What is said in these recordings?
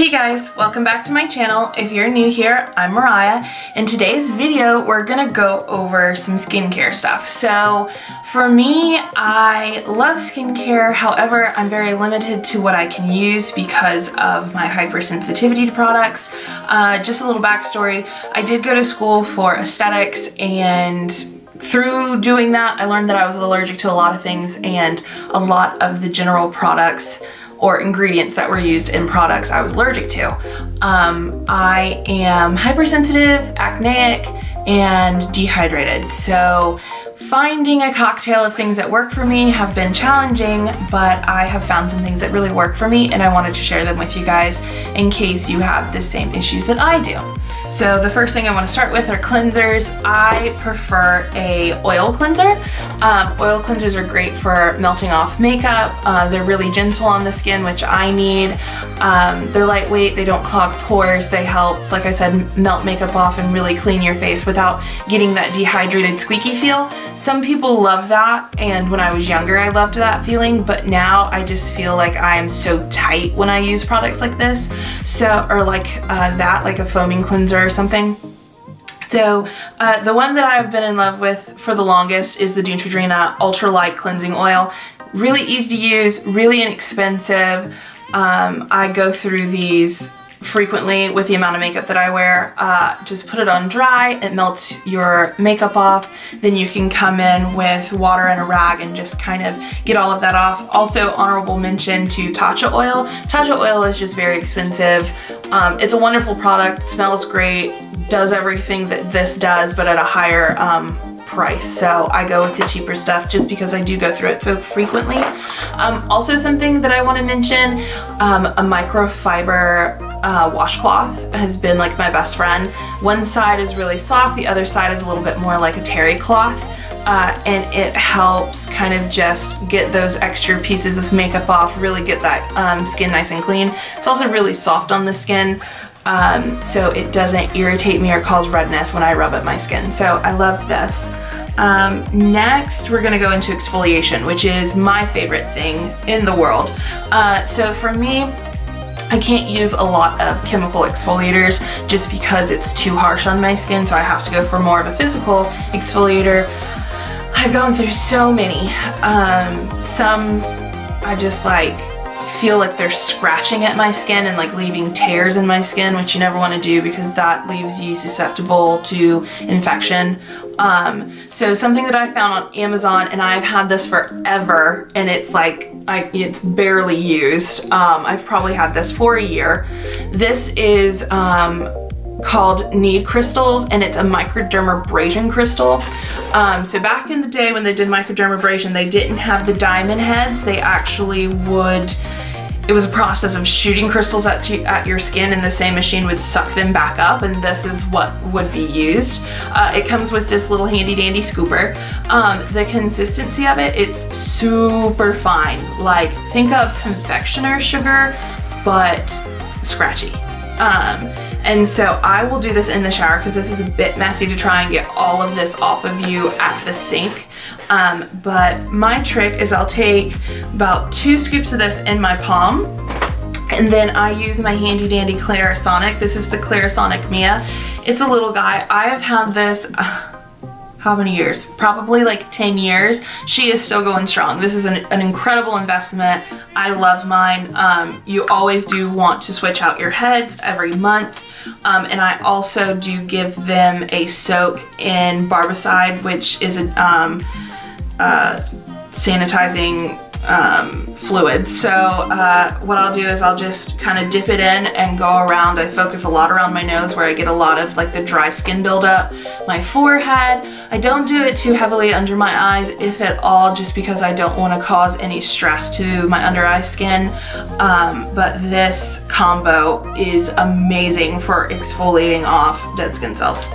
Hey guys, welcome back to my channel. If you're new here, I'm Mariah. In today's video, we're gonna go over some skincare stuff. So for me, I love skincare. However, I'm very limited to what I can use because of my hypersensitivity to products. Just a little backstory. I did go to school for aesthetics, and through doing that, I learned that I was allergic to a lot of things, and a lot of the general products or ingredients that were used in products I was allergic to. I am hypersensitive, acneic, and dehydrated. So finding a cocktail of things that work for me have been challenging, but I have found some things that really work for me, and I wanted to share them with you guys in case you have the same issues that I do. So the first thing I want to start with are cleansers. I prefer a oil cleanser. Oil cleansers are great for melting off makeup. They're really gentle on the skin, which I need. They're lightweight, they don't clog pores, they help, like I said, melt makeup off and really clean your face without getting that dehydrated squeaky feel. Some people love that, and when I was younger I loved that feeling, but now I just feel like I am so tight when I use products like this, or like like a foaming cleanser or something. So the one that I've been in love with for the longest is the Neutrogena Ultra Light Cleansing Oil. Really easy to use, really inexpensive. I go through these frequently with the amount of makeup that I wear. Just put it on dry, it melts your makeup off, then you can come in with water and a rag and just kind of get all of that off. Also, honorable mention to Tatcha oil. Tatcha oil is just very expensive. It's a wonderful product, smells great, does everything that this does, but at a higher price. So I go with the cheaper stuff just because I do go through it so frequently. Also, something that I want to mention, a microfiber washcloth has been like my best friend. One side is really soft, the other side is a little bit more like a terry cloth, and it helps kind of just get those extra pieces of makeup off, really get that skin nice and clean. It's also really soft on the skin, so it doesn't irritate me or cause redness when I rub at my skin. So I love this. Next, we're gonna go into exfoliation, which is my favorite thing in the world. So for me, I can't use a lot of chemical exfoliators just because it's too harsh on my skin, so I have to go for more of a physical exfoliator. I've gone through so many. Some I just like feel like they're scratching at my skin and like leaving tears in my skin, which you never want to do because that leaves you susceptible to infection. So something that I found on Amazon, and I've had this forever, and it's like it's barely used. I've probably had this for a year. This is called Need Crystals, and it's a microdermabrasion crystal. So back in the day when they did microdermabrasion, they didn't have the diamond heads. They actually would, it was a process of shooting crystals at your skin, and the same machine would suck them back up, and this is what would be used. It comes with this little handy dandy scooper. The consistency of it, it's super fine. Like, think of confectioner sugar, but scratchy. And so I will do this in the shower because this is a bit messy to try and get all of this off of you at the sink. But my trick is I'll take about 2 scoops of this in my palm, and then I use my handy dandy Clarisonic. This is the Clarisonic Mia. It's a little guy. I have had this how many years? Probably like 10 years. She is still going strong. This is an incredible investment. I love mine. You always do want to switch out your heads every month. And I also do give them a soak in Barbicide, which is a sanitizing fluid. So what I'll do is I'll just kind of dip it in and go around. I focus a lot around my nose where I get a lot of like the dry skin buildup. My forehead, I don't do it too heavily under my eyes, if at all, just because I don't want to cause any stress to my under eye skin. But this combo is amazing for exfoliating off dead skin cells.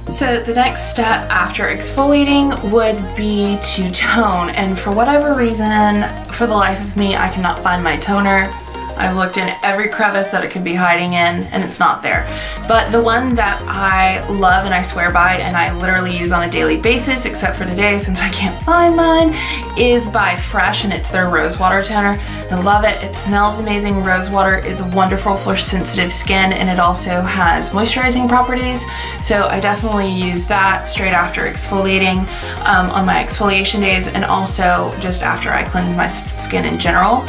So the next step after exfoliating would be to tone, and for whatever reason, for the life of me, I cannot find my toner. I've looked in every crevice that it could be hiding in, and it's not there. But the one that I love and I swear by and I literally use on a daily basis, except for today since I can't find mine, is by Fresh, and it's their Rose Water Toner. I love it. It smells amazing. Rose water is wonderful for sensitive skin, and it also has moisturizing properties. So I definitely use that straight after exfoliating on my exfoliation days, and also just after I cleanse my skin in general.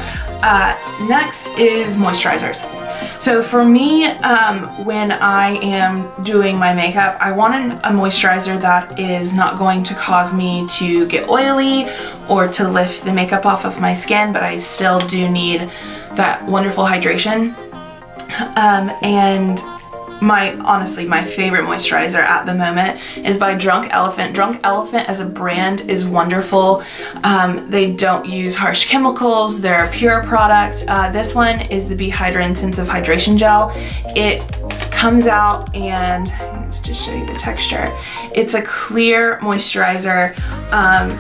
Next is moisturizers. So for me, when I am doing my makeup, I want a moisturizer that is not going to cause me to get oily or to lift the makeup off of my skin, but I still do need that wonderful hydration. And honestly, my favorite moisturizer at the moment is by Drunk Elephant. Drunk Elephant as a brand is wonderful. They don't use harsh chemicals. They're a pure product. This one is the B-Hydra Intensive Hydration Gel. It comes out, and let's just show you the texture. It's a clear moisturizer.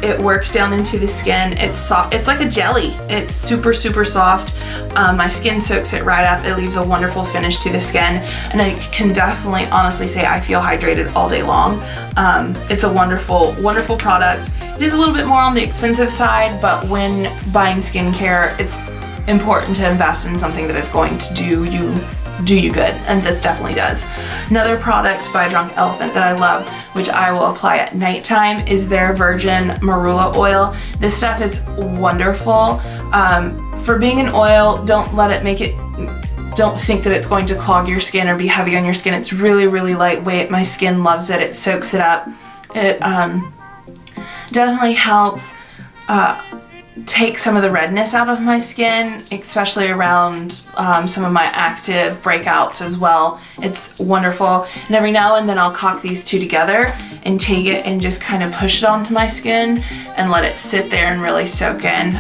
It works down into the skin. It's soft. It's like a jelly. It's super, super soft. My skin soaks it right up. It leaves a wonderful finish to the skin, and I can definitely honestly say I feel hydrated all day long. It's a wonderful, wonderful product. It is a little bit more on the expensive side, but when buying skincare, it's important to invest in something that is going to do you good, and this definitely does. Another product by Drunk Elephant that I love, which I will apply at nighttime, is their Virgin Marula Oil. This stuff is wonderful. For being an oil, don't think that it's going to clog your skin or be heavy on your skin. It's really, really lightweight. My skin loves it. It soaks it up. It definitely helps take some of the redness out of my skin, especially around some of my active breakouts as well. It's wonderful, and every now and then I'll cock these two together and take it and just kind of push it onto my skin and let it sit there and really soak in.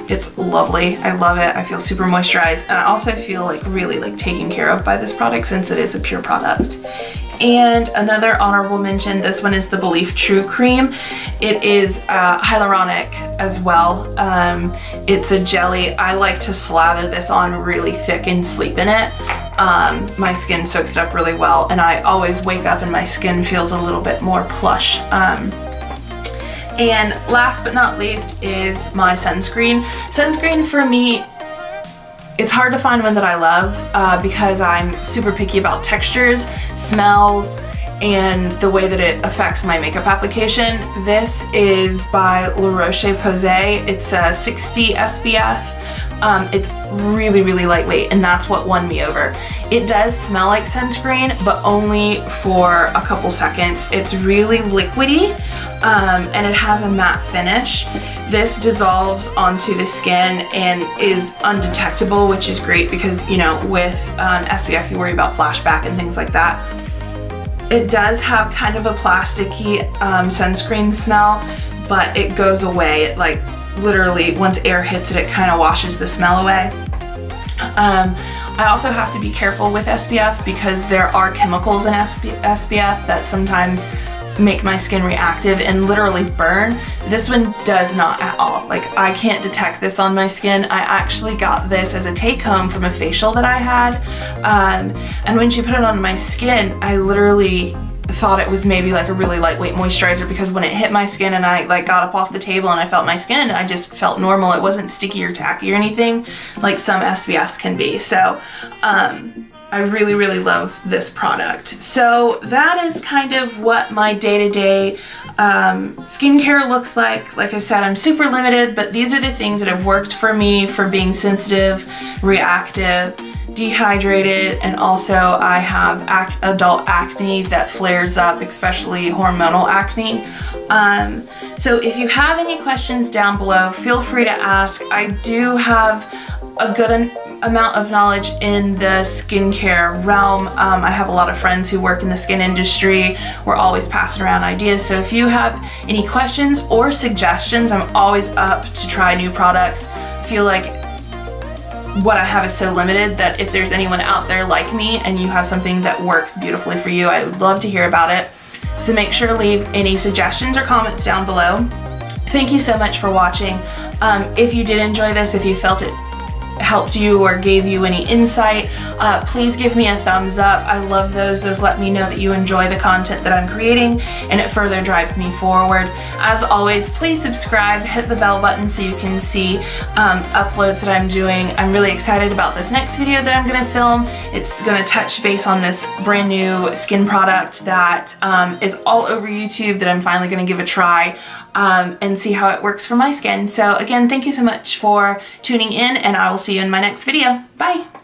It's lovely. I love it. I feel super moisturized, and I also feel like really like taken care of by this product since it is a pure product. And another honorable mention, this one is the Belief True Cream. It is hyaluronic as well. It's a jelly. I like to slather this on really thick and sleep in it. My skin soaks it up really well, and I always wake up and my skin feels a little bit more plush. And last but not least is my sunscreen. Sunscreen for me, it's hard to find one that I love because I'm super picky about textures, smells, and the way that it affects my makeup application. This is by La Roche-Posay. It's a 60 SPF. It's really, really lightweight, and that's what won me over. It does smell like sunscreen, but only for a couple seconds. It's really liquidy, and it has a matte finish. This dissolves onto the skin and is undetectable, which is great because, you know, with SPF you worry about flashback and things like that. It does have kind of a plasticky sunscreen smell, but it goes away. It like literally once air hits it, it kind of washes the smell away. I also have to be careful with SPF because there are chemicals in SPF that sometimes make my skin reactive and literally burn. This one does not at all. Like, I can't detect this on my skin. I actually got this as a take home from a facial that I had, and when she put it on my skin, I literally thought it was maybe like a really lightweight moisturizer, because when it hit my skin and I like got up off the table and I felt my skin, I just felt normal. It wasn't sticky or tacky or anything like some SPFs can be. So I really, really love this product. So that is kind of what my day-to-day skincare looks like. Like I said, I'm super limited, but these are the things that have worked for me for being sensitive, reactive, dehydrated, and also I have adult acne that flares up, especially hormonal acne. So if you have any questions down below, feel free to ask. I do have a good amount of knowledge in the skincare realm. I have a lot of friends who work in the skin industry. We're always passing around ideas. So if you have any questions or suggestions, I'm always up to try new products. I feel like what I have is so limited that if there's anyone out there like me and you have something that works beautifully for you, I would love to hear about it. So make sure to leave any suggestions or comments down below. Thank you so much for watching. If you did enjoy this, if you felt it helped you or gave you any insight, please give me a thumbs up. I love those. Those let me know that you enjoy the content that I'm creating, and it further drives me forward. As always, please subscribe, hit the bell button so you can see uploads that I'm doing. I'm really excited about this next video that I'm gonna film. It's gonna touch base on this brand new skin product that is all over YouTube that I'm finally gonna give a try and see how it works for my skin. So again, thank you so much for tuning in, and I will see you in my next video. Bye!